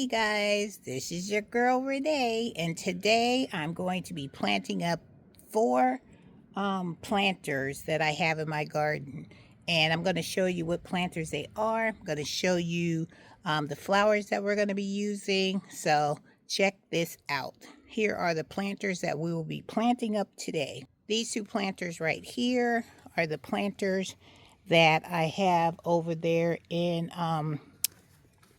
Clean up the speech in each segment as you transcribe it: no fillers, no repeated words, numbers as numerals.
Hey guys, this is your girl Renee, and today I'm going to be planting up four planters that I have in my garden. And I'm going to show you what planters they are. I'm going to show you the flowers that we're going to be using. So check this out. Here are the planters that we will be planting up today. These two planters right here are the planters that I have over there in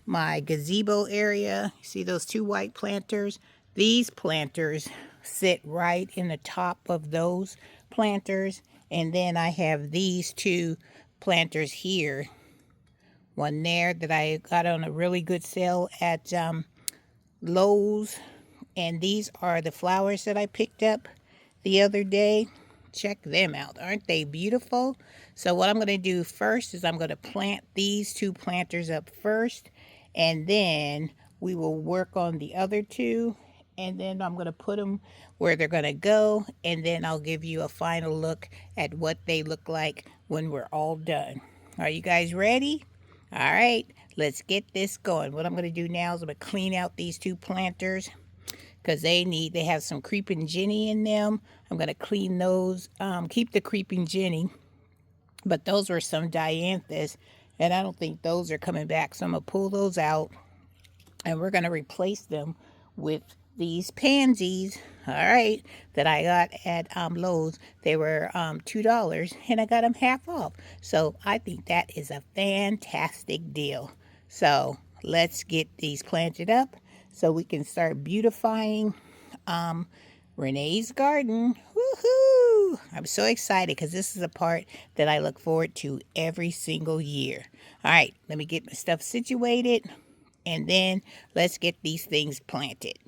my gazebo area. See those two white planters? These planters sit right in the top of those planters. And then I have these two planters here. One there that I got on a really good sale at Lowe's. And these are the flowers that I picked up the other day. Check them out. Aren't they beautiful? So what I'm going to do first is I'm going to plant these two planters up first. And then we will work on the other two. And then I'm going to put them where they're going to go. And then I'll give you a final look at what they look like when we're all done. Are you guys ready? All right, let's get this going. What I'm going to do now is I'm going to clean out these two planters because they have some creeping Jenny in them. I'm going to clean those, keep the creeping Jenny. But those were some dianthus, and I don't think those are coming back. So I'm going to pull those out, and we're going to replace them with these pansies, all right, that I got at Lowe's. They were $2, and I got them half off. So I think that is a fantastic deal. So let's get these planted up so we can start beautifying Renee's garden. Woohoo! I'm so excited because this is a part that I look forward to every single year. All right, let me get my stuff situated, and then let's get these things planted.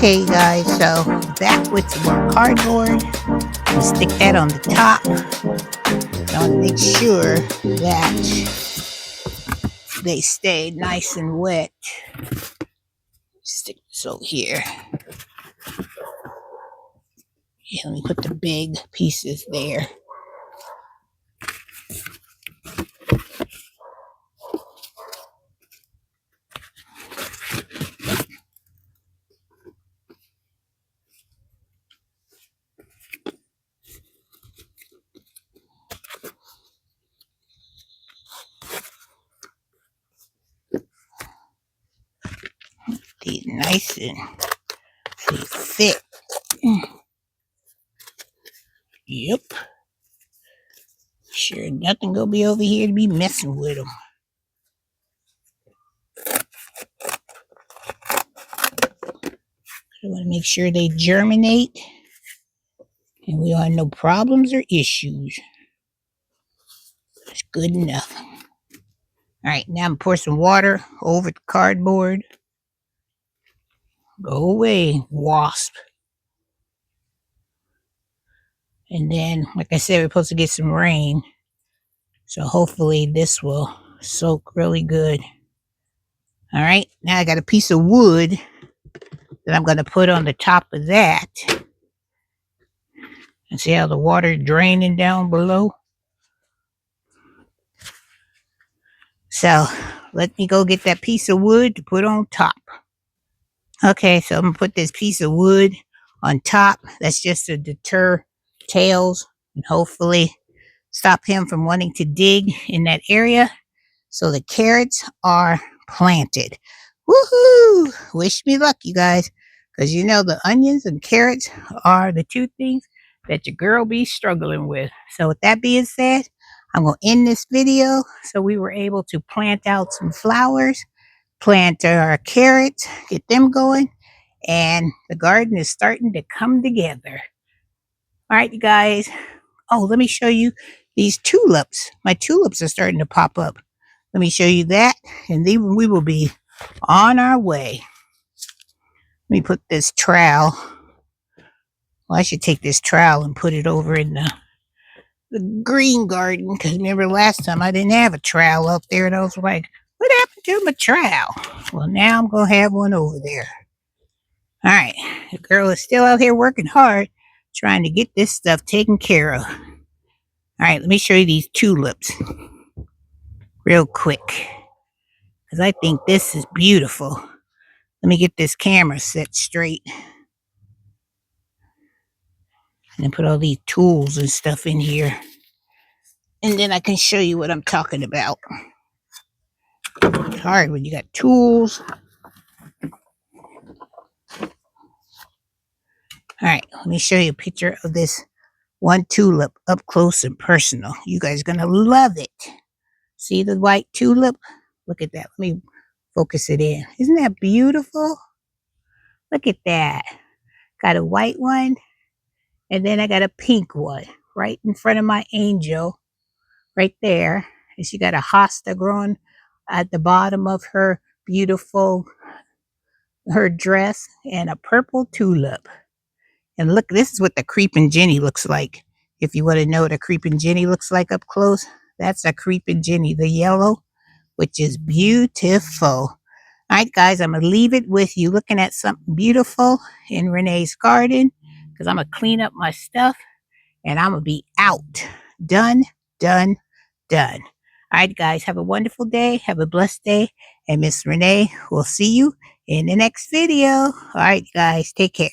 Okay, you guys, so back with some more cardboard. We'll stick that on the top. I want to make sure that they stay nice and wet. Stick this over here. Yeah, let me put the big pieces there. These nice and thick. Yep. Sure, nothing gonna be over here to be messing with them. I want to make sure they germinate and we don't have no problems or issues. That's good enough. All right, now I'm pour some water over the cardboard. Go away, wasp. And then, like I said, we're supposed to get some rain. So hopefully this will soak really good. All right, now I got a piece of wood that I'm going to put on the top of that. And see how the water draining down below? So let me go get that piece of wood to put on top. Okay, so I'm going to put this piece of wood on top. That's just to deter tails and hopefully stop him from wanting to dig in that area. So the carrots are planted. Woohoo! Wish me luck, you guys. Because you know the onions and carrots are the two things that your girl be struggling with. So with that being said, I'm going to end this video. So we were able to plant out some flowers, plant our carrots, get them going. And the garden is starting to come together. All right, you guys. Oh, let me show you these tulips. My tulips are starting to pop up. Let me show you that, and then we will be on our way. Let me put this trowel. Well, I should take this trowel and put it over in the green garden, because remember last time I didn't have a trowel up there, and I was like, what happened to my trowel? Well, now I'm going to have one over there. All right, the girl is still out here working hard, trying to get this stuff taken care of. All right, let me show you these tulips real quick, because I think this is beautiful. Let me get this camera set straight. And then put all these tools and stuff in here. And then I can show you what I'm talking about. It's hard when you got tools. Alright, let me show you a picture of this one tulip up close and personal. You guys are going to love it. See the white tulip? Look at that. Let me focus it in. Isn't that beautiful? Look at that. Got a white one. And then I got a pink one right in front of my angel. Right there. And she got a hosta growing at the bottom of her beautiful, her dress, and a purple tulip. And look, this is what the creeping Jenny looks like. If you want to know what a creeping Jenny looks like up close, that's a creeping Jenny, the yellow, which is beautiful. All right, guys, I'm going to leave it with you looking at something beautiful in Renee's garden, because I'm going to clean up my stuff, and I'm going to be out. Done, done, done. All right, guys, have a wonderful day. Have a blessed day. And Miss Renee will see you in the next video. All right, guys, take care.